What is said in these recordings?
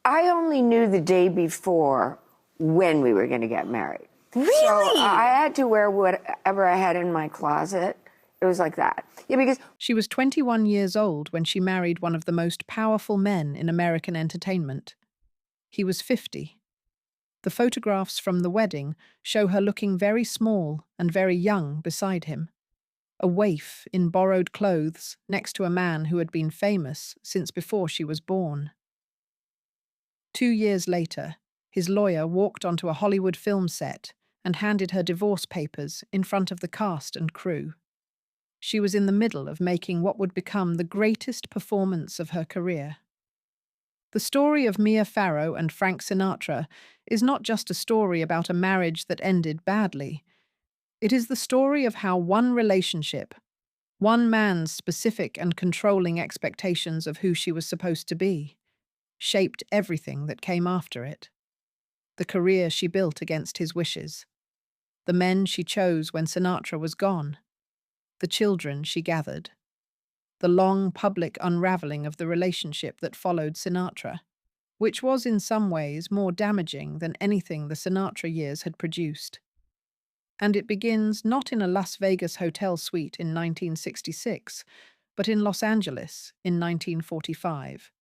I only knew the day before when we were going to get married. Really? So I had to wear whatever I had in my closet. It was like that. Yeah, because She was 21 years old when she married one of the most powerful men in American entertainment. He was 50. The photographs from the wedding show her looking very small and very young beside him, a waif in borrowed clothes next to a man who had been famous since before she was born. 2 years later, his lawyer walked onto a Hollywood film set and handed her divorce papers in front of the cast and crew. She was in the middle of making what would become the greatest performance of her career. The story of Mia Farrow and Frank Sinatra is not just a story about a marriage that ended badly. It is the story of how one relationship, one man's specific and controlling expectations of who she was supposed to be, shaped everything that came after it. The career she built against his wishes, the men she chose when Sinatra was gone, the children she gathered, the long public unraveling of the relationship that followed Sinatra, which was in some ways more damaging than anything the Sinatra years had produced. And it begins not in a Las Vegas hotel suite in 1966, but in Los Angeles in 1945,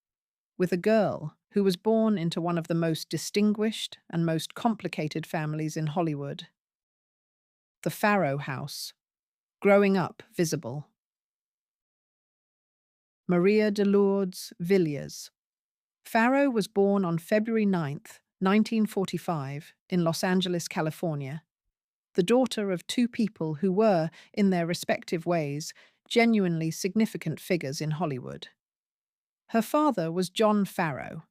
with a girl who was born into one of the most distinguished and most complicated families in Hollywood. The Farrow house, growing up visible. Maria de Lourdes Villiers. Farrow was born on February 9th, 1945, in Los Angeles, California, the daughter of two people who were, in their respective ways, genuinely significant figures in Hollywood. Her father was John Farrow,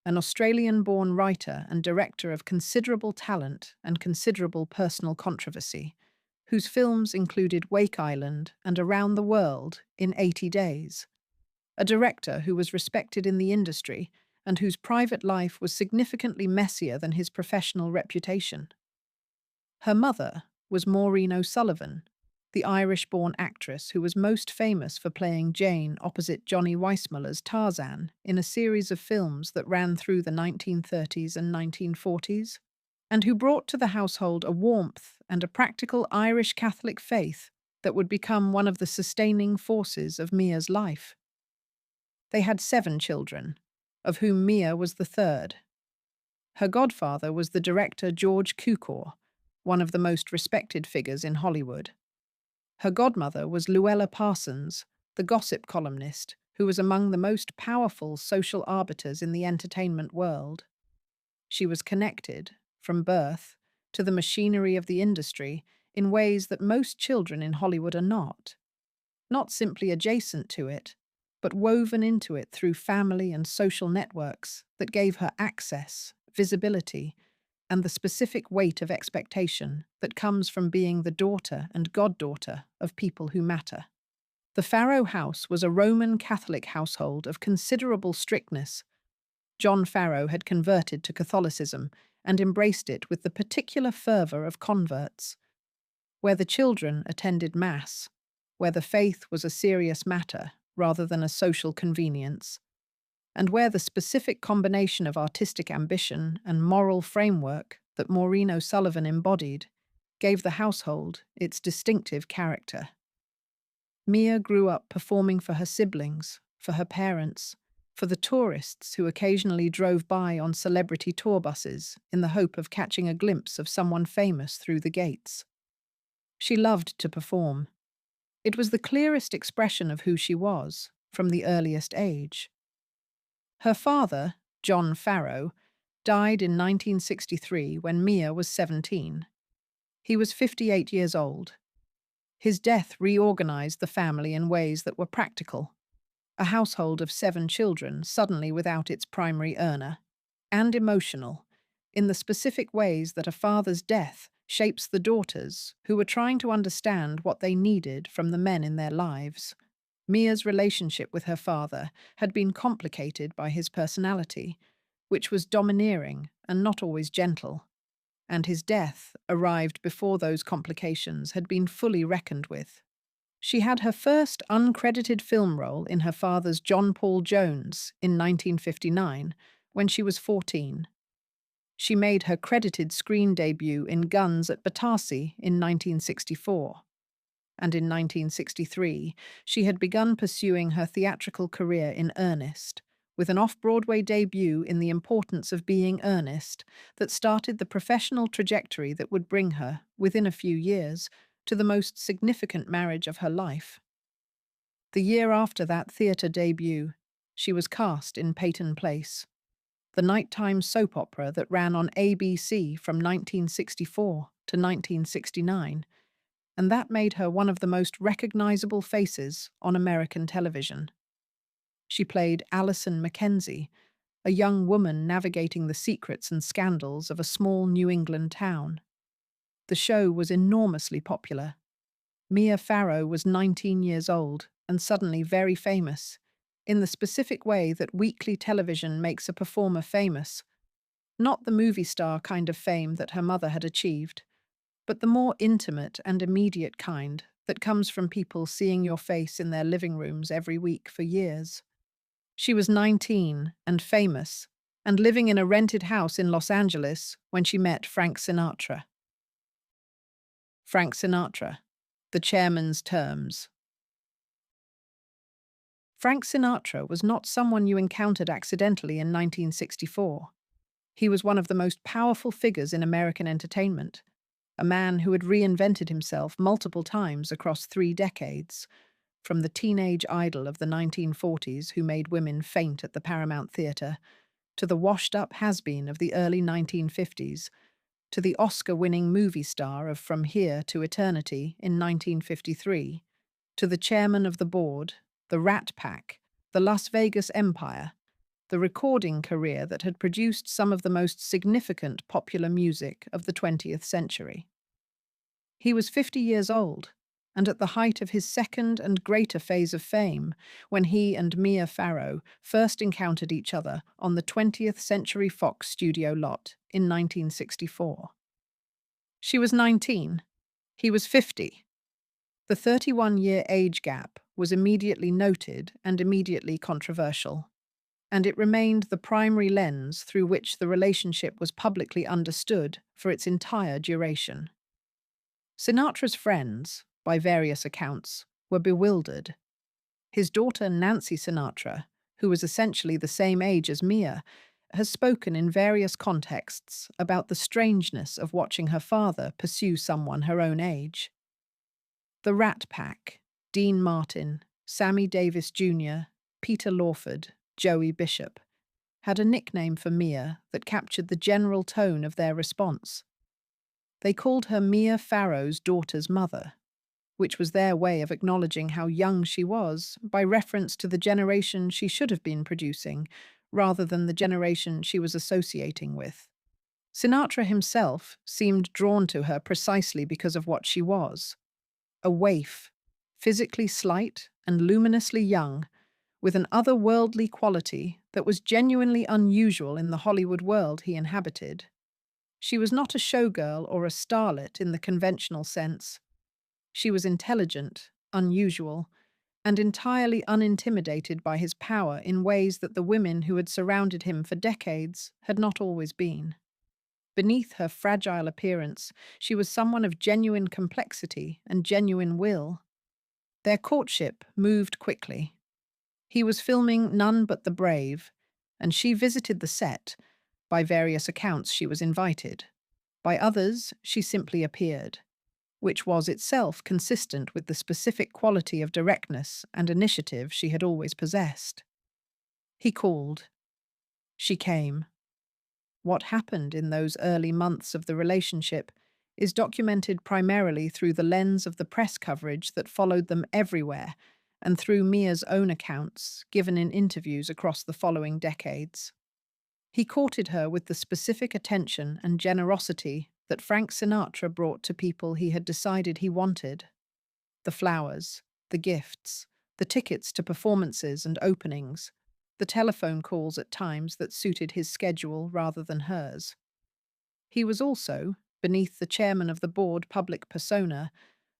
an Australian-born writer and director of considerable talent and considerable personal controversy, whose films included Wake Island and Around the World in 80 Days. A director who was respected in the industry and whose private life was significantly messier than his professional reputation. Her mother was Maureen O'Sullivan, the Irish-born actress who was most famous for playing Jane opposite Johnny Weissmuller's Tarzan in a series of films that ran through the 1930s and 1940s, and who brought to the household a warmth and a practical Irish Catholic faith that would become one of the sustaining forces of Mia's life. They had 7 children, of whom Mia was the third. Her godfather was the director George Cukor, one of the most respected figures in Hollywood. Her godmother was Luella Parsons, the gossip columnist, who was among the most powerful social arbiters in the entertainment world. She was connected, from birth, to the machinery of the industry in ways that most children in Hollywood are not. Not simply adjacent to it, but woven into it through family and social networks that gave her access, visibility, and the specific weight of expectation that comes from being the daughter and goddaughter of people who matter. The Farrow house was a Roman Catholic household of considerable strictness. John Farrow had converted to Catholicism and embraced it with the particular fervour of converts. Where the children attended Mass, where the faith was a serious matter rather than a social convenience, and where the specific combination of artistic ambition and moral framework that Maureen O'Sullivan embodied gave the household its distinctive character. Mia grew up performing for her siblings, for her parents, for the tourists who occasionally drove by on celebrity tour buses in the hope of catching a glimpse of someone famous through the gates. She loved to perform. It was the clearest expression of who she was, from the earliest age. Her father, John Farrow, died in 1963 when Mia was 17. He was 58 years old. His death reorganized the family in ways that were practical. A household of 7 children suddenly without its primary earner, and emotional, in the specific ways that a father's death shapes the daughters who were trying to understand what they needed from the men in their lives. Mia's relationship with her father had been complicated by his personality, which was domineering and not always gentle, and his death arrived before those complications had been fully reckoned with. She had her first uncredited film role in her father's John Paul Jones in 1959, when she was 14. She made her credited screen debut in Guns at Battersea in 1964. And in 1963, she had begun pursuing her theatrical career in earnest, with an off-Broadway debut in The Importance of Being Earnest that started the professional trajectory that would bring her, within a few years, to the most significant marriage of her life. The year after that theatre debut, she was cast in Peyton Place, the nighttime soap opera that ran on ABC from 1964 to 1969, and that made her one of the most recognizable faces on American television. She played Allison Mackenzie, a young woman navigating the secrets and scandals of a small New England town. The show was enormously popular. Mia Farrow was 19 years old and suddenly very famous, in the specific way that weekly television makes a performer famous, not the movie star kind of fame that her mother had achieved, but the more intimate and immediate kind that comes from people seeing your face in their living rooms every week for years. She was 19 and famous, and living in a rented house in Los Angeles when she met Frank Sinatra. Frank Sinatra, the chairman's terms. Frank Sinatra was not someone you encountered accidentally in 1964. He was one of the most powerful figures in American entertainment, a man who had reinvented himself multiple times across 3 decades, from the teenage idol of the 1940s who made women faint at the Paramount Theatre, to the washed-up has-been of the early 1950s, to the Oscar-winning movie star of From Here to Eternity in 1953, to the chairman of the board, the Rat Pack, the Las Vegas Empire, the recording career that had produced some of the most significant popular music of the 20th century. He was 50 years old, and at the height of his second and greater phase of fame, when he and Mia Farrow first encountered each other on the 20th Century Fox studio lot in 1964. She was 19. He was 50. The 31-year age gap was immediately noted and immediately controversial, and it remained the primary lens through which the relationship was publicly understood for its entire duration. Sinatra's friends, by various accounts, were bewildered. His daughter Nancy Sinatra, who was essentially the same age as Mia, has spoken in various contexts about the strangeness of watching her father pursue someone her own age. The Rat Pack, Dean Martin, Sammy Davis Jr., Peter Lawford, Joey Bishop, had a nickname for Mia that captured the general tone of their response. They called her Mia Farrow's daughter's mother, which was their way of acknowledging how young she was by reference to the generation she should have been producing, rather than the generation she was associating with. Sinatra himself seemed drawn to her precisely because of what she was: a waif, physically slight and luminously young, with an otherworldly quality that was genuinely unusual in the Hollywood world he inhabited. She was not a showgirl or a starlet in the conventional sense. She was intelligent, unusual, and entirely unintimidated by his power in ways that the women who had surrounded him for decades had not always been. Beneath her fragile appearance, she was someone of genuine complexity and genuine will. Their courtship moved quickly. He was filming None But the Brave, and she visited the set. By various accounts, she was invited. By others, she simply appeared, which was itself consistent with the specific quality of directness and initiative she had always possessed. He called. She came. What happened in those early months of the relationship is documented primarily through the lens of the press coverage that followed them everywhere and through Mia's own accounts given in interviews across the following decades. He courted her with the specific attention and generosity that Frank Sinatra brought to people he had decided he wanted. The flowers, the gifts, the tickets to performances and openings, the telephone calls at times that suited his schedule rather than hers. He was also, beneath the chairman of the board public persona,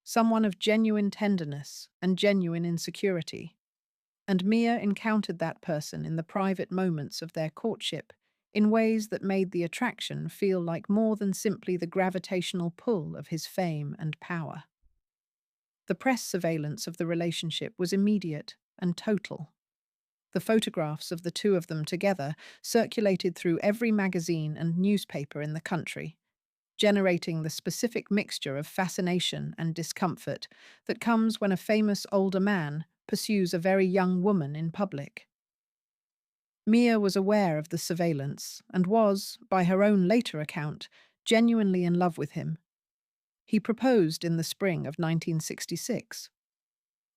someone of genuine tenderness and genuine insecurity. And Mia encountered that person in the private moments of their courtship in ways that made the attraction feel like more than simply the gravitational pull of his fame and power. The press surveillance of the relationship was immediate and total. The photographs of the two of them together circulated through every magazine and newspaper in the country, generating the specific mixture of fascination and discomfort that comes when a famous older man pursues a very young woman in public. Mia was aware of the surveillance and was, by her own later account, genuinely in love with him. He proposed in the spring of 1966.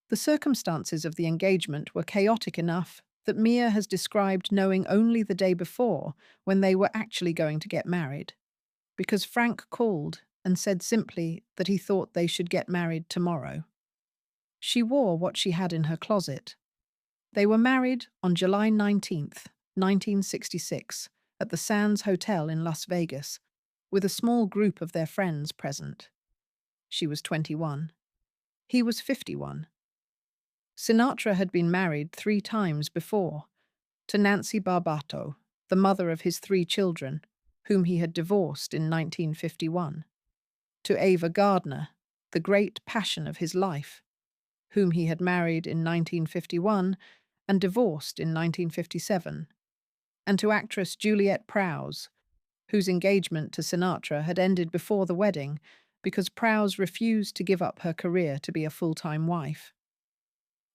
The circumstances of the engagement were chaotic enough that Mia has described knowing only the day before when they were actually going to get married, because Frank called and said simply that he thought they should get married tomorrow. She wore what she had in her closet. They were married on July 19th, 1966, at the Sands Hotel in Las Vegas, with a small group of their friends present. She was 21. He was 51. Sinatra had been married 3 times before, to Nancy Barbato, the mother of his 3 children, whom he had divorced in 1951, to Ava Gardner, the great passion of his life, whom he had married in 1951 and divorced in 1957, and to actress Juliette Prowse, whose engagement to Sinatra had ended before the wedding because Prowse refused to give up her career to be a full-time wife.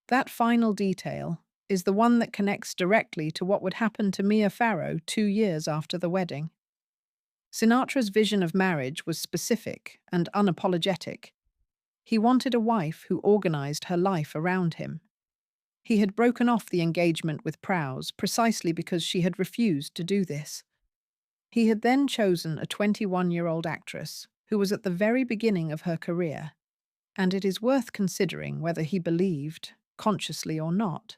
That final detail is the one that connects directly to what would happen to Mia Farrow 2 years after the wedding. Sinatra's vision of marriage was specific and unapologetic. He wanted a wife who organized her life around him. He had broken off the engagement with Prowse precisely because she had refused to do this. He had then chosen a 21-year-old actress who was at the very beginning of her career, and it is worth considering whether he believed, consciously or not,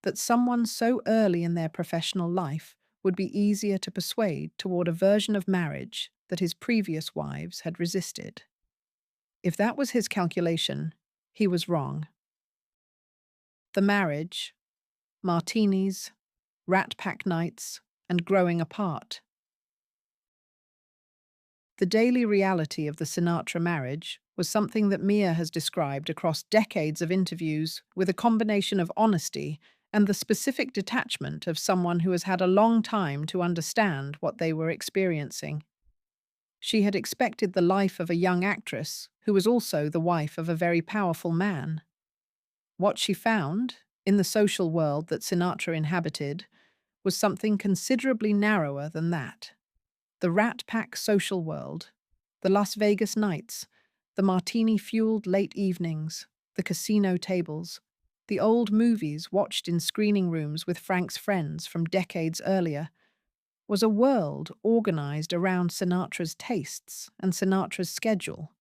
that someone so early in their professional life would be easier to persuade toward a version of marriage that his previous wives had resisted. If that was his calculation, he was wrong. The marriage, martinis, Rat Pack nights, and growing apart. The daily reality of the Sinatra marriage was something that Mia has described across decades of interviews with a combination of honesty and the specific detachment of someone who has had a long time to understand what they were experiencing. She had expected the life of a young actress who was also the wife of a very powerful man. What she found, in the social world that Sinatra inhabited, was something considerably narrower than that. The Rat Pack social world, the Las Vegas nights, the martini-fueled late evenings, the casino tables, the old movies watched in screening rooms with Frank's friends from decades earlier, was a world organized around Sinatra's tastes and Sinatra's schedule,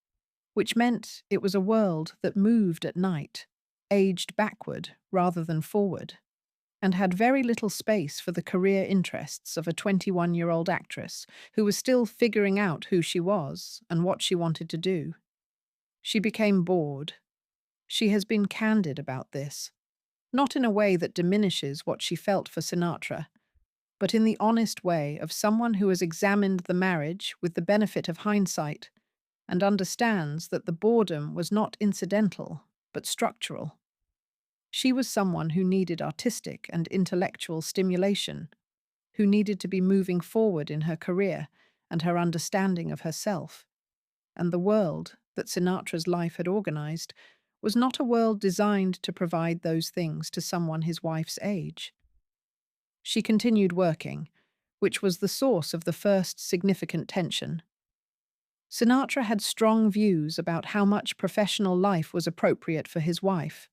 which meant it was a world that moved at night, aged backward rather than forward, and had very little space for the career interests of a 21-year-old actress who was still figuring out who she was and what she wanted to do. She became bored. She has been candid about this, not in a way that diminishes what she felt for Sinatra, but in the honest way of someone who has examined the marriage with the benefit of hindsight and understands that the boredom was not incidental, but structural. She was someone who needed artistic and intellectual stimulation, who needed to be moving forward in her career and her understanding of herself. And the world that Sinatra's life had organized was not a world designed to provide those things to someone his wife's age. She continued working, which was the source of the first significant tension. Sinatra had strong views about how much professional life was appropriate for his wife.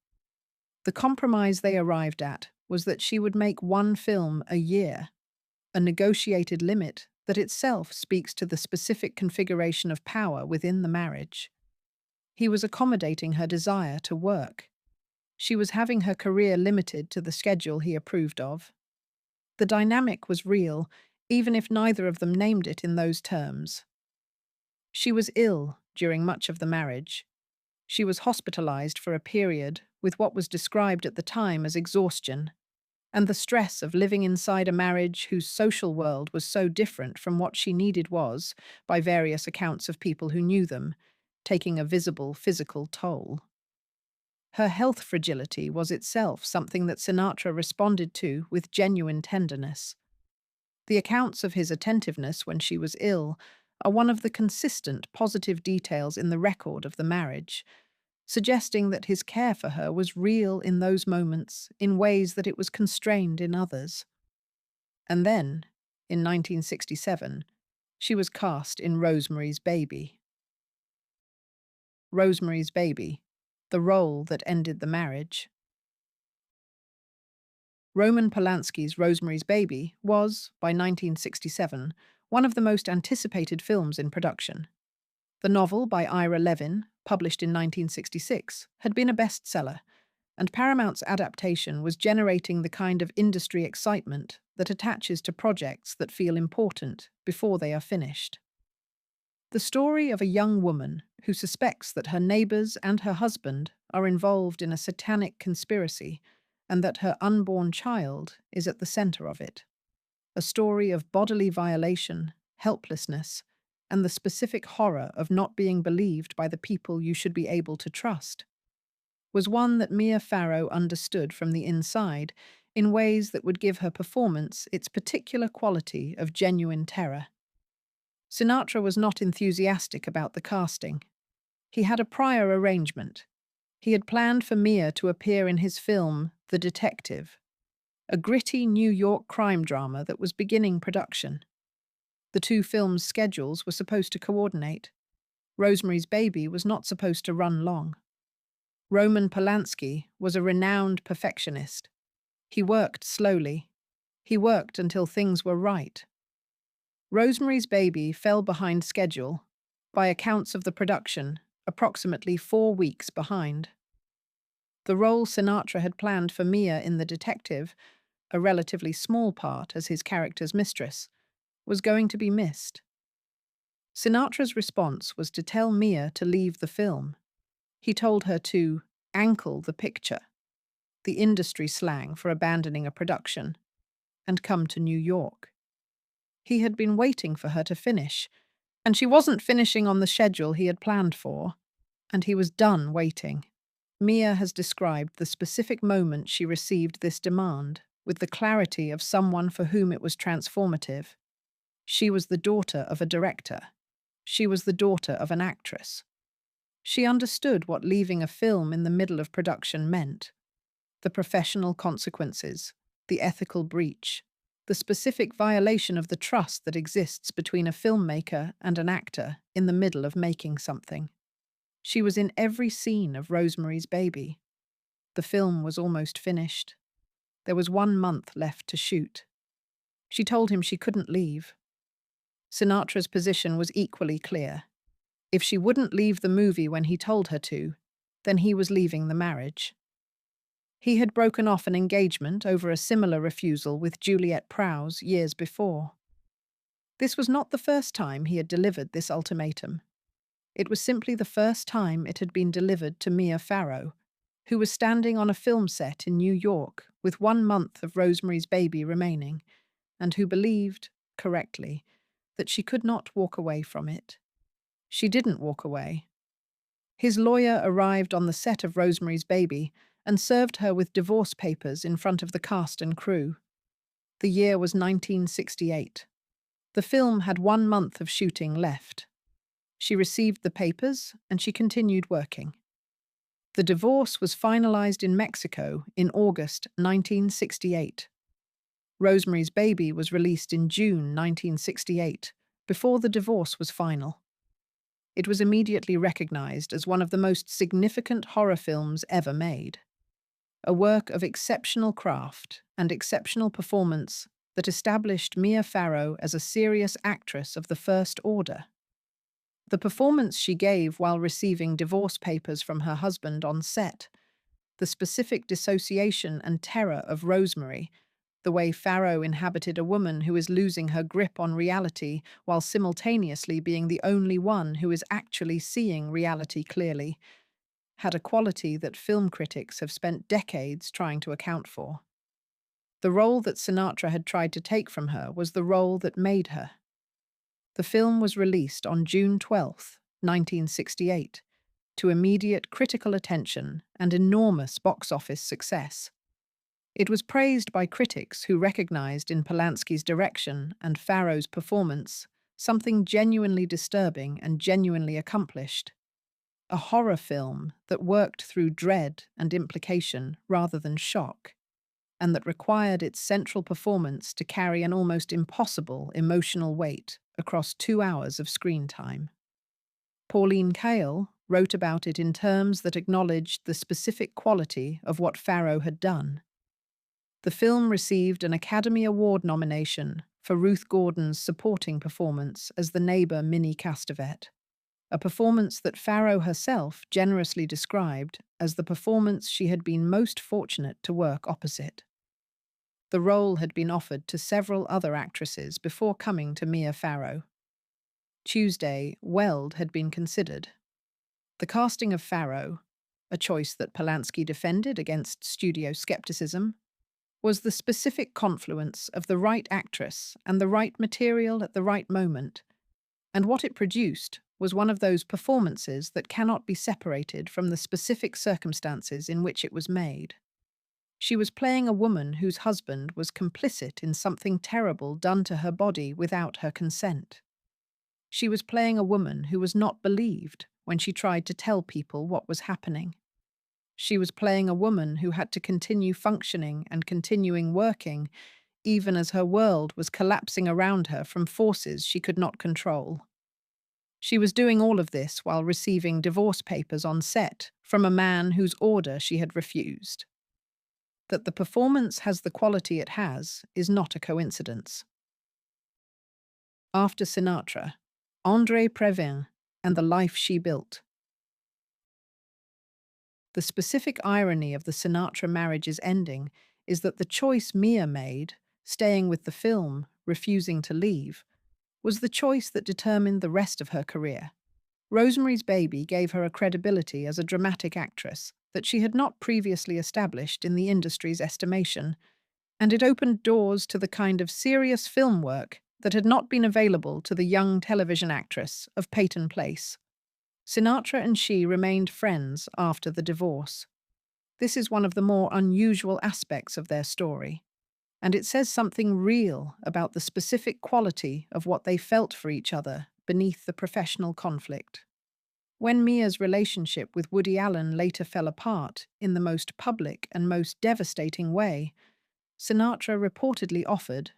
The compromise they arrived at was that she would make 1 film a year, a negotiated limit that itself speaks to the specific configuration of power within the marriage. He was accommodating her desire to work. She was having her career limited to the schedule he approved of. The dynamic was real, even if neither of them named it in those terms. She was ill during much of the marriage. She was hospitalized for a period with what was described at the time as exhaustion. and the stress of living inside a marriage whose social world was so different from what she needed was, by various accounts of people who knew them, taking a visible physical toll. Her health fragility was itself something that Sinatra responded to with genuine tenderness. The accounts of his attentiveness when she was ill are one of the consistent positive details in the record of the marriage, suggesting that his care for her was real in those moments in ways that it was constrained in others. And then, in 1967, she was cast in Rosemary's Baby. Rosemary's Baby, the role that ended the marriage. Roman Polanski's Rosemary's Baby was, by 1967, one of the most anticipated films in production. The novel by Ira Levin, published in 1966, had been a bestseller, and Paramount's adaptation was generating the kind of industry excitement that attaches to projects that feel important before they are finished. The story of a young woman who suspects that her neighbors and her husband are involved in a satanic conspiracy and that her unborn child is at the center of it. A story of bodily violation, helplessness, and the specific horror of not being believed by the people you should be able to trust, was one that Mia Farrow understood from the inside in ways that would give her performance its particular quality of genuine terror. Sinatra was not enthusiastic about the casting. He had a prior arrangement. He had planned for Mia to appear in his film, The Detective, a gritty New York crime drama that was beginning production. The two films' schedules were supposed to coordinate. Rosemary's Baby was not supposed to run long. Roman Polanski was a renowned perfectionist. He worked slowly. He worked until things were right. Rosemary's Baby fell behind schedule, by accounts of the production, approximately 4 weeks behind. The role Sinatra had planned for Mia in The Detective, a relatively small part as his character's mistress, was going to be missed. Sinatra's response was to tell Mia to leave the film. He told her to ankle the picture, the industry slang for abandoning a production, and come to New York. He had been waiting for her to finish, and she wasn't finishing on the schedule he had planned for, and he was done waiting. Mia has described the specific moment she received this demand with the clarity of someone for whom it was transformative. She was the daughter of a director. She was the daughter of an actress. She understood what leaving a film in the middle of production meant. The professional consequences, the ethical breach, the specific violation of the trust that exists between a filmmaker and an actor in the middle of making something. She was in every scene of Rosemary's Baby. The film was almost finished. There was 1 month left to shoot. She told him she couldn't leave. Sinatra's position was equally clear. If she wouldn't leave the movie when he told her to, then he was leaving the marriage. He had broken off an engagement over a similar refusal with Juliette Prowse years before. This was not the first time he had delivered this ultimatum. It was simply the first time it had been delivered to Mia Farrow, who was standing on a film set in New York with 1 month of Rosemary's Baby remaining, and who believed, correctly, that she could not walk away from it. She didn't walk away. His lawyer arrived on the set of Rosemary's Baby and served her with divorce papers in front of the cast and crew. The year was 1968. The film had 1 month of shooting left. She received the papers and she continued working. The divorce was finalized in Mexico in August 1968. Rosemary's Baby was released in June 1968, before the divorce was final. It was immediately recognized as one of the most significant horror films ever made. A work of exceptional craft and exceptional performance that established Mia Farrow as a serious actress of the first order. The performance she gave while receiving divorce papers from her husband on set, the specific dissociation and terror of Rosemary, the way Farrow inhabited a woman who is losing her grip on reality while simultaneously being the only one who is actually seeing reality clearly, had a quality that film critics have spent decades trying to account for. The role that Sinatra had tried to take from her was the role that made her. The film was released on June 12, 1968, to immediate critical attention and enormous box office success. It was praised by critics who recognized in Polanski's direction and Farrow's performance something genuinely disturbing and genuinely accomplished. A horror film that worked through dread and implication rather than shock, and that required its central performance to carry an almost impossible emotional weight across 2 hours of screen time. Pauline Kael wrote about it in terms that acknowledged the specific quality of what Farrow had done. The film received an Academy Award nomination for Ruth Gordon's supporting performance as the neighbor Minnie Castevet, a performance that Farrow herself generously described as the performance she had been most fortunate to work opposite. The role had been offered to several other actresses before coming to Mia Farrow. Tuesday, Weld had been considered. The casting of Farrow, a choice that Polanski defended against studio skepticism, was the specific confluence of the right actress and the right material at the right moment, and what it produced was one of those performances that cannot be separated from the specific circumstances in which it was made. She was playing a woman whose husband was complicit in something terrible done to her body without her consent. She was playing a woman who was not believed when she tried to tell people what was happening. She was playing a woman who had to continue functioning and continuing working, even as her world was collapsing around her from forces she could not control. She was doing all of this while receiving divorce papers on set from a man whose order she had refused. That the performance has the quality it has is not a coincidence. After Sinatra, André Previn and the life she built. The specific irony of the Sinatra marriage's ending is that the choice Mia made, staying with the film, refusing to leave, was the choice that determined the rest of her career. Rosemary's Baby gave her a credibility as a dramatic actress that she had not previously established in the industry's estimation, and it opened doors to the kind of serious film work that had not been available to the young television actress of Peyton Place. Sinatra and she remained friends after the divorce. This is one of the more unusual aspects of their story, and it says something real about the specific quality of what they felt for each other beneath the professional conflict. When Mia's relationship with Woody Allen later fell apart in the most public and most devastating way, Sinatra reportedly offered,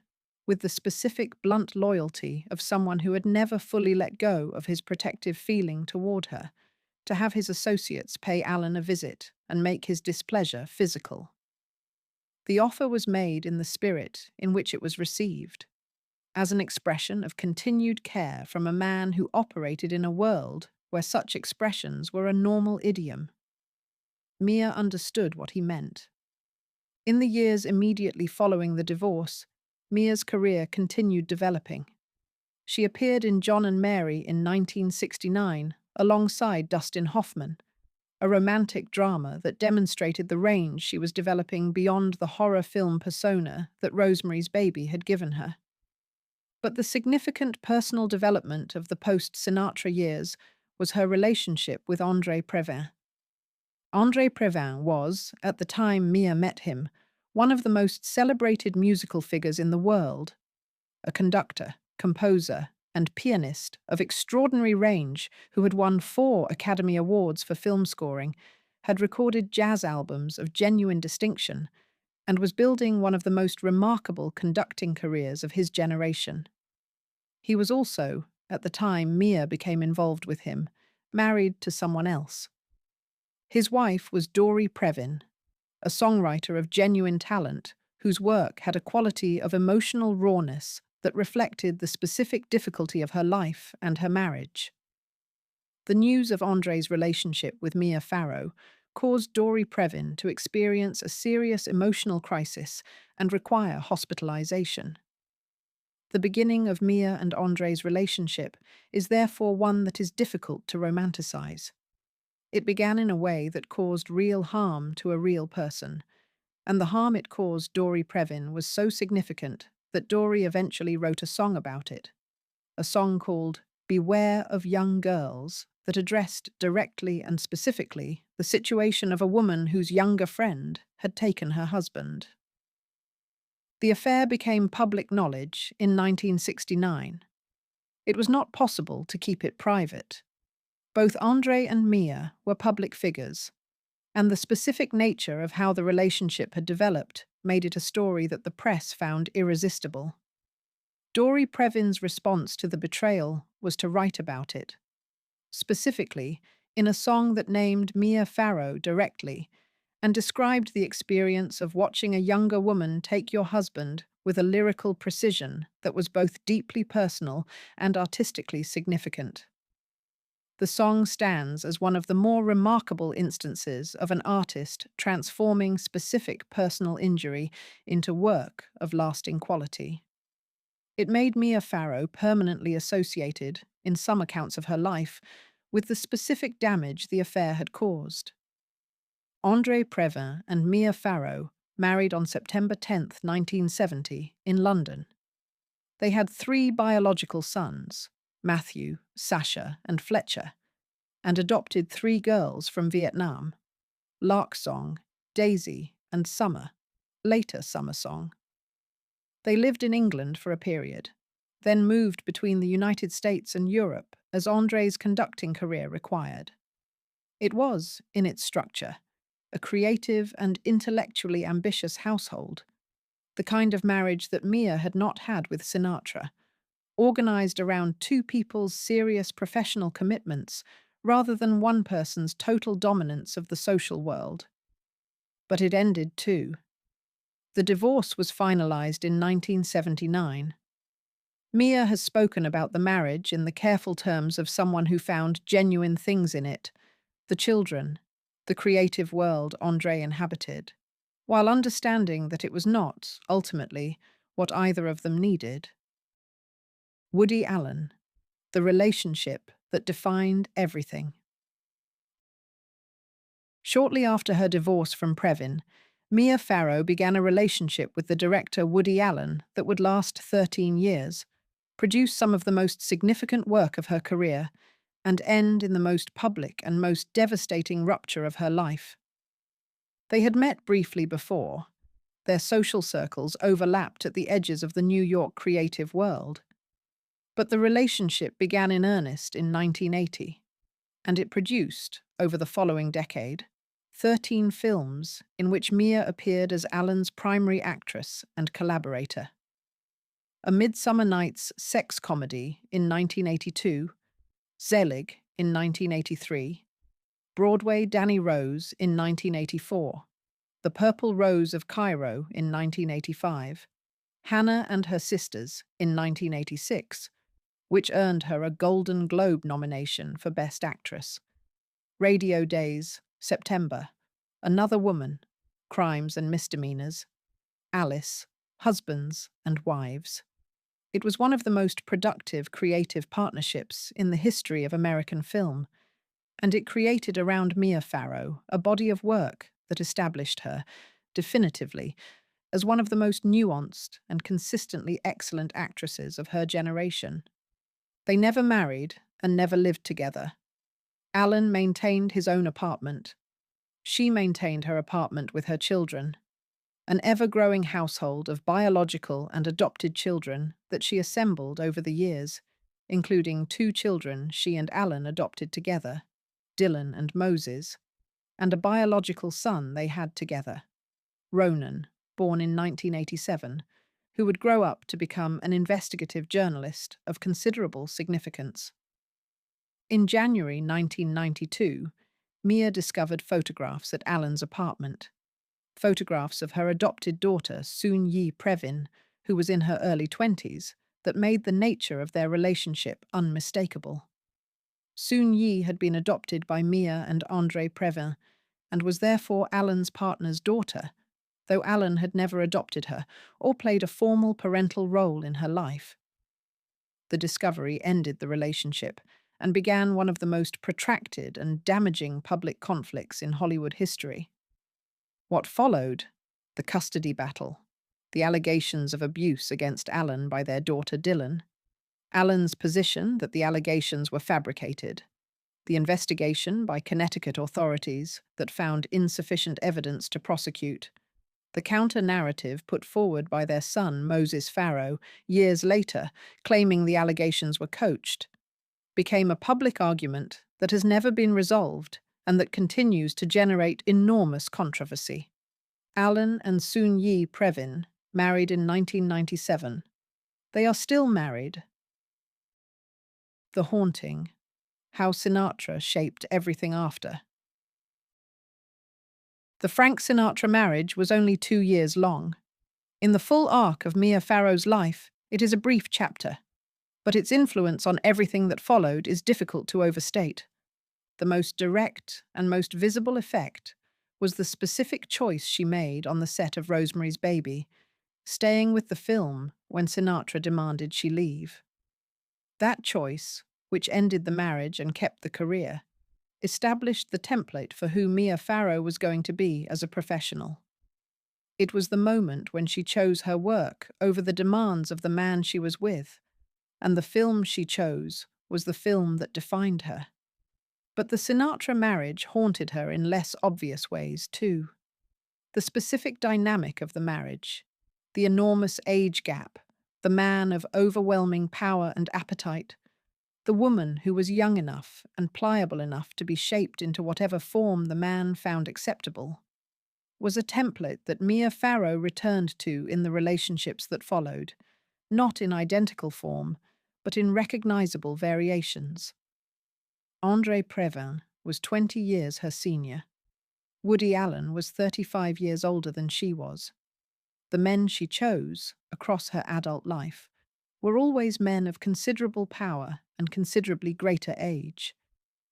with the specific blunt loyalty of someone who had never fully let go of his protective feeling toward her, to have his associates pay Allen a visit and make his displeasure physical. The offer was made in the spirit in which it was received, as an expression of continued care from a man who operated in a world where such expressions were a normal idiom. Mia understood what he meant. In the years immediately following the divorce, Mia's career continued developing. She appeared in John and Mary in 1969 alongside Dustin Hoffman, a romantic drama that demonstrated the range she was developing beyond the horror film persona that Rosemary's Baby had given her. But the significant personal development of the post-Sinatra years was her relationship with André Previn. André Previn was, at the time Mia met him, one of the most celebrated musical figures in the world, a conductor, composer, and pianist of extraordinary range who had won 4 Academy Awards for film scoring, had recorded jazz albums of genuine distinction, and was building one of the most remarkable conducting careers of his generation. He was also, at the time Mia became involved with him, married to someone else. His wife was Dory Previn, a songwriter of genuine talent whose work had a quality of emotional rawness that reflected the specific difficulty of her life and her marriage. The news of André's relationship with Mia Farrow caused Dory Previn to experience a serious emotional crisis and require hospitalization. The beginning of Mia and André's relationship is therefore one that is difficult to romanticize. It began in a way that caused real harm to a real person, and the harm it caused Dory Previn was so significant that Dory eventually wrote a song about it, a song called Beware of Young Girls that addressed directly and specifically the situation of a woman whose younger friend had taken her husband. The affair became public knowledge in 1969. It was not possible to keep it private. Both Andre and Mia were public figures, and the specific nature of how the relationship had developed made it a story that the press found irresistible. Dory Previn's response to the betrayal was to write about it, specifically in a song that named Mia Farrow directly and described the experience of watching a younger woman take your husband with a lyrical precision that was both deeply personal and artistically significant. The song stands as one of the more remarkable instances of an artist transforming specific personal injury into work of lasting quality. It made Mia Farrow permanently associated, in some accounts of her life, with the specific damage the affair had caused. Andre Previn and Mia Farrow married on September 10, 1970, in London. They had 3 biological sons, Matthew, Sasha, and Fletcher, and adopted 3 girls from Vietnam, Lark Song, Daisy, and Summer, later Summer Song. They lived in England for a period, then moved between the United States and Europe as Andre's conducting career required. It was, in its structure, a creative and intellectually ambitious household, the kind of marriage that Mia had not had with Sinatra, organized around 2 people's serious professional commitments rather than one person's total dominance of the social world. But it ended too. The divorce was finalized in 1979. Mia has spoken about the marriage in the careful terms of someone who found genuine things in it, the children, the creative world Andre inhabited, while understanding that it was not, ultimately, what either of them needed. Woody Allen, the relationship that defined everything. Shortly after her divorce from Previn, Mia Farrow began a relationship with the director Woody Allen that would last 13 years, produce some of the most significant work of her career, and end in the most public and most devastating rupture of her life. They had met briefly before. Their social circles overlapped at the edges of the New York creative world. But the relationship began in earnest in 1980, and it produced, over the following decade, 13 films in which Mia appeared as Allen's primary actress and collaborator. A Midsummer Night's sex comedy in 1982, Zelig in 1983, Broadway Danny Rose in 1984, The Purple Rose of Cairo in 1985, Hannah and Her Sisters in 1986, which earned her a Golden Globe nomination for Best Actress, Radio Days, September, Another Woman, Crimes and Misdemeanors, Alice, Husbands and Wives. It was one of the most productive creative partnerships in the history of American film, and it created around Mia Farrow a body of work that established her, definitively, as one of the most nuanced and consistently excellent actresses of her generation. They never married and never lived together. Allen maintained his own apartment. She maintained her apartment with her children, an ever-growing household of biological and adopted children that she assembled over the years, including 2 children she and Allen adopted together, Dylan and Moses, and a biological son they had together, Ronan, born in 1987, who would grow up to become an investigative journalist of considerable significance. In January 1992, Mia discovered photographs at Allen's apartment, photographs of her adopted daughter, Soon-Yi Previn, who was in her early 20s, that made the nature of their relationship unmistakable. Soon-Yi had been adopted by Mia and Andre Previn, and was therefore Allen's partner's daughter, though Allen had never adopted her or played a formal parental role in her life. The discovery ended the relationship and began one of the most protracted and damaging public conflicts in Hollywood history. What followed the custody battle, the allegations of abuse against Alan by their daughter Dylan, Alan's position that the allegations were fabricated, the investigation by Connecticut authorities that found insufficient evidence to prosecute, the counter-narrative put forward by their son, Moses Farrow, years later, claiming the allegations were coached, became a public argument that has never been resolved and that continues to generate enormous controversy. Alan and Soon Yi Previn married in 1997. They are still married. The Haunting: How Sinatra Shaped Everything After. The Frank Sinatra marriage was only 2 years long. In the full arc of Mia Farrow's life, it is a brief chapter, but its influence on everything that followed is difficult to overstate. The most direct and most visible effect was the specific choice she made on the set of Rosemary's Baby, staying with the film when Sinatra demanded she leave. That choice, which ended the marriage and kept the career, established the template for who Mia Farrow was going to be as a professional. It was the moment when she chose her work over the demands of the man she was with, and the film she chose was the film that defined her. But the Sinatra marriage haunted her in less obvious ways, too. The specific dynamic of the marriage, the enormous age gap, the man of overwhelming power and appetite, the woman who was young enough and pliable enough to be shaped into whatever form the man found acceptable, was a template that Mia Farrow returned to in the relationships that followed, not in identical form, but in recognizable variations. Andre Previn was 20 years her senior. Woody Allen was 35 years older than she was. The men she chose, across her adult life, were always men of considerable power and considerably greater age,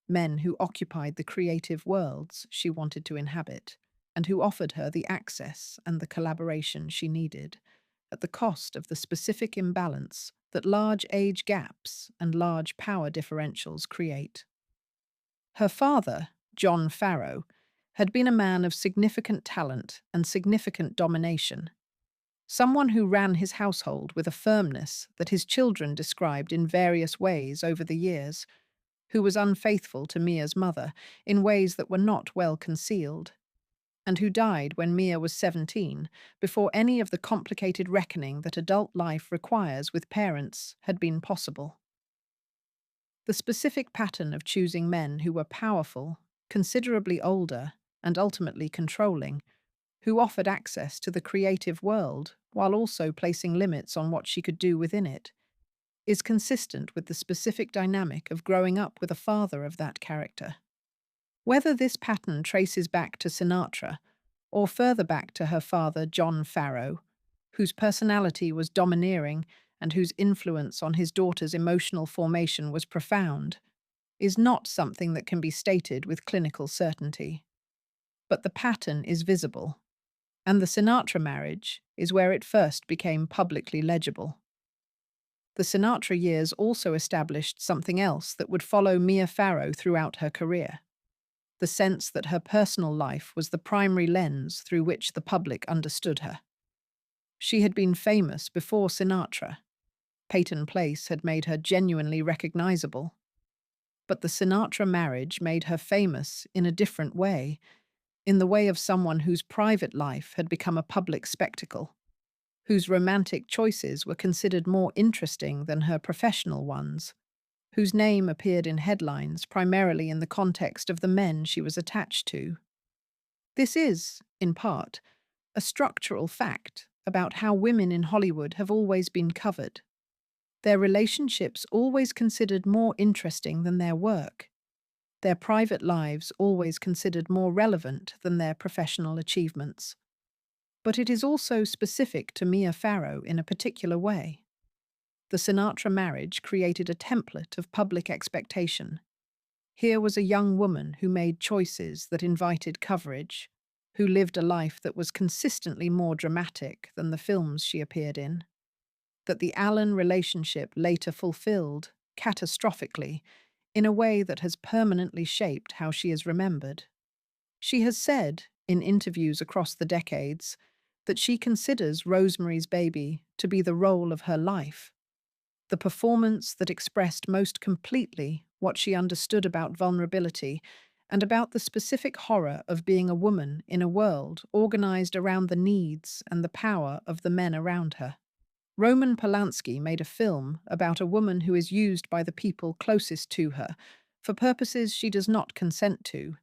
men who occupied the creative worlds she wanted to inhabit, and who offered her the access and the collaboration she needed, at the cost of the specific imbalance that large age gaps and large power differentials create. Her father, John Farrow, had been a man of significant talent and significant domination, someone who ran his household with a firmness that his children described in various ways over the years, who was unfaithful to Mia's mother in ways that were not well concealed, and who died when Mia was 17, before any of the complicated reckoning that adult life requires with parents had been possible. The specific pattern of choosing men who were powerful, considerably older, and ultimately controlling, who offered access to the creative world while also placing limits on what she could do within it, is consistent with the specific dynamic of growing up with a father of that character. Whether this pattern traces back to Sinatra, or further back to her father, John Farrow, whose personality was domineering and whose influence on his daughter's emotional formation was profound, is not something that can be stated with clinical certainty. But the pattern is visible, and the Sinatra marriage is where it first became publicly legible. The Sinatra years also established something else that would follow Mia Farrow throughout her career: the sense that her personal life was the primary lens through which the public understood her. She had been famous before Sinatra. Peyton Place had made her genuinely recognizable. But the Sinatra marriage made her famous in a different way, in the way of someone whose private life had become a public spectacle, whose romantic choices were considered more interesting than her professional ones, whose name appeared in headlines primarily in the context of the men she was attached to. This is, in part, a structural fact about how women in Hollywood have always been covered. Their relationships always considered more interesting than their work. Their private lives always considered more relevant than their professional achievements. But it is also specific to Mia Farrow in a particular way. The Sinatra marriage created a template of public expectation. Here was a young woman who made choices that invited coverage, who lived a life that was consistently more dramatic than the films she appeared in, that the Allen relationship later fulfilled, catastrophically, in a way that has permanently shaped how she is remembered. She has said, in interviews across the decades, that she considers Rosemary's Baby to be the role of her life, the performance that expressed most completely what she understood about vulnerability and about the specific horror of being a woman in a world organized around the needs and the power of the men around her. Roman Polanski made a film about a woman who is used by the people closest to her for purposes she does not consent to,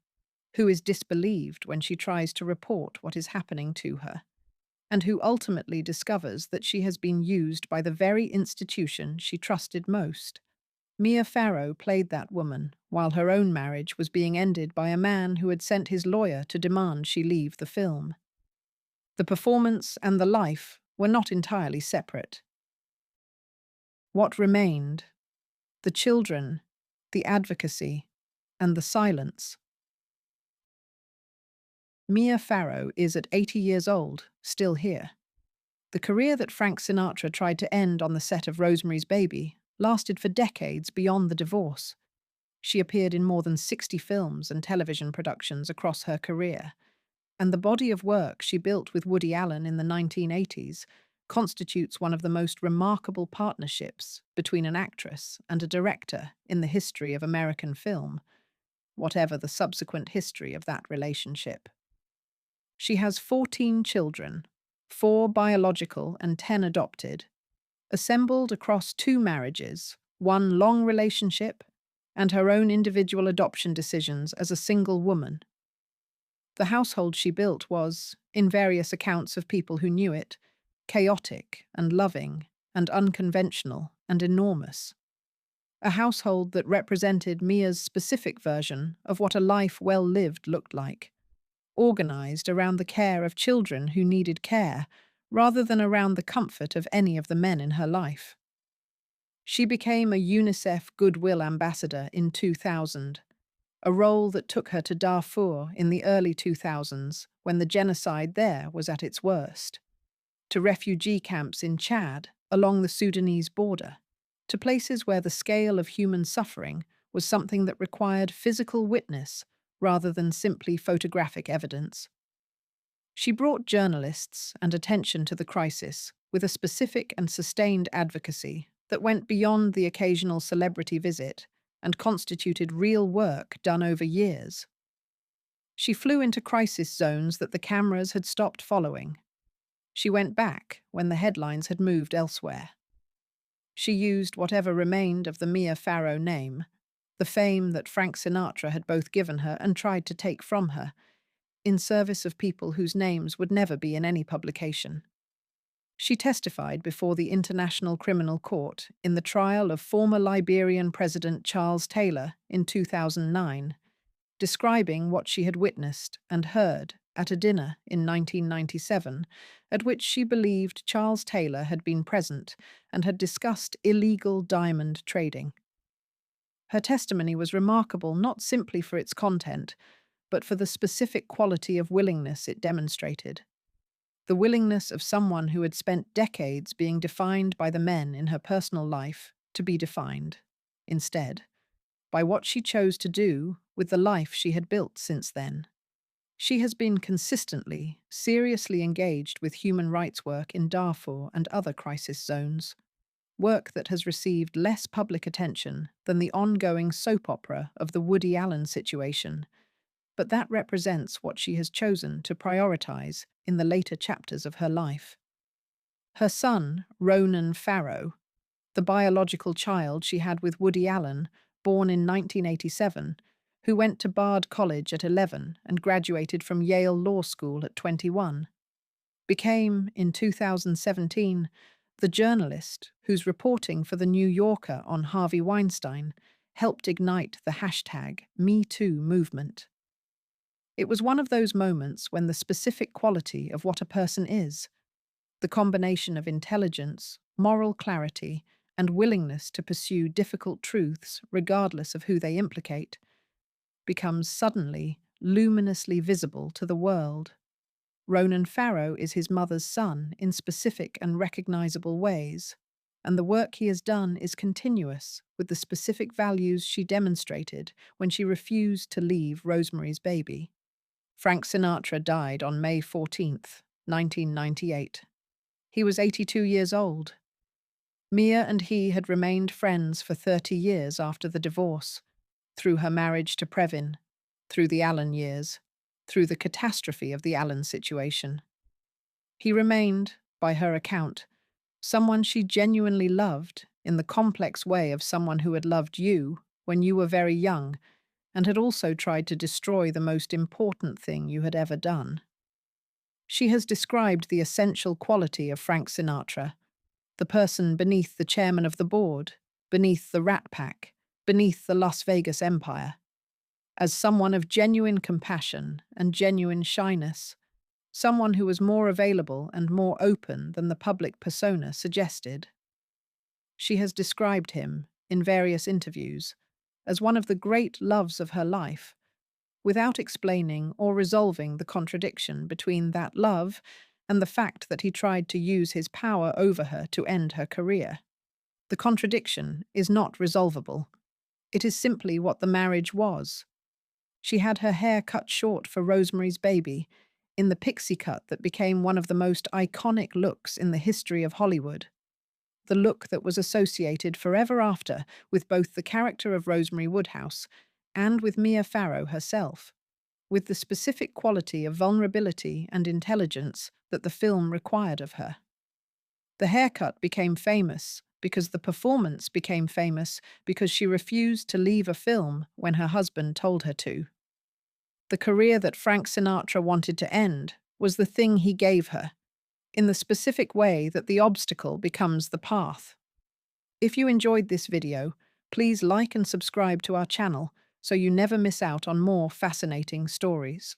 who is disbelieved when she tries to report what is happening to her, and who ultimately discovers that she has been used by the very institution she trusted most. Mia Farrow played that woman, while her own marriage was being ended by a man who had sent his lawyer to demand she leave the film. The performance and the life were not entirely separate. What remained? The children, the advocacy, and the silence. Mia Farrow is at 80 years old, still here. The career that Frank Sinatra tried to end on the set of Rosemary's Baby lasted for decades beyond the divorce. She appeared in more than 60 films and television productions across her career, and the body of work she built with Woody Allen in the 1980s constitutes one of the most remarkable partnerships between an actress and a director in the history of American film, whatever the subsequent history of that relationship. She has 14 children, 4 biological and 10 adopted, assembled across 2 marriages, 1 long relationship, and her own individual adoption decisions as a single woman. The household she built was, in various accounts of people who knew it, chaotic and loving and unconventional and enormous. A household that represented Mia's specific version of what a life well lived looked like, organized around the care of children who needed care, rather than around the comfort of any of the men in her life. She became a UNICEF Goodwill Ambassador in 2000, a role that took her to Darfur in the early 2000s when the genocide there was at its worst, to refugee camps in Chad along the Sudanese border, to places where the scale of human suffering was something that required physical witness rather than simply photographic evidence. She brought journalists and attention to the crisis with a specific and sustained advocacy that went beyond the occasional celebrity visit and constituted real work done over years. She flew into crisis zones that the cameras had stopped following. She went back when the headlines had moved elsewhere. She used whatever remained of the Mia Farrow name, the fame that Frank Sinatra had both given her and tried to take from her, in service of people whose names would never be in any publication. She testified before the International Criminal Court in the trial of former Liberian President Charles Taylor in 2009, describing what she had witnessed and heard at a dinner in 1997, at which she believed Charles Taylor had been present and had discussed illegal diamond trading. Her testimony was remarkable not simply for its content, but for the specific quality of willingness it demonstrated. The willingness of someone who had spent decades being defined by the men in her personal life to be defined, instead, by what she chose to do with the life she had built since then. She has been consistently, seriously engaged with human rights work in Darfur and other crisis zones, work that has received less public attention than the ongoing soap opera of the Woody Allen situation, but that represents what she has chosen to prioritize in the later chapters of her life. Her son, Ronan Farrow, the biological child she had with Woody Allen, born in 1987, who went to Bard College at 11 and graduated from Yale Law School at 21, became, in 2017, the journalist whose reporting for The New Yorker on Harvey Weinstein helped ignite the hashtag #MeToo movement. It was one of those moments when the specific quality of what a person is, the combination of intelligence, moral clarity, and willingness to pursue difficult truths regardless of who they implicate, becomes suddenly luminously visible to the world. Ronan Farrow is his mother's son in specific and recognizable ways, and the work he has done is continuous with the specific values she demonstrated when she refused to leave Rosemary's Baby. Frank Sinatra died on May 14th, 1998. He was 82 years old. Mia and he had remained friends for 30 years after the divorce, through her marriage to Previn, through the Allen years, through the catastrophe of the Allen situation. He remained, by her account, someone she genuinely loved in the complex way of someone who had loved you when you were very young and had also tried to destroy the most important thing you had ever done. She has described the essential quality of Frank Sinatra, the person beneath the chairman of the board, beneath the Rat Pack, beneath the Las Vegas empire, as someone of genuine compassion and genuine shyness, someone who was more available and more open than the public persona suggested. She has described him, in various interviews, as one of the great loves of her life, without explaining or resolving the contradiction between that love and the fact that he tried to use his power over her to end her career. The contradiction is not resolvable. It is simply what the marriage was. She had her hair cut short for Rosemary's Baby, in the pixie cut that became one of the most iconic looks in the history of Hollywood. The look that was associated forever after with both the character of Rosemary Woodhouse and with Mia Farrow herself, with the specific quality of vulnerability and intelligence that the film required of her. The haircut became famous because the performance became famous because she refused to leave a film when her husband told her to. The career that Frank Sinatra wanted to end was the thing he gave her, in the specific way that the obstacle becomes the path. If you enjoyed this video, please like and subscribe to our channel so you never miss out on more fascinating stories.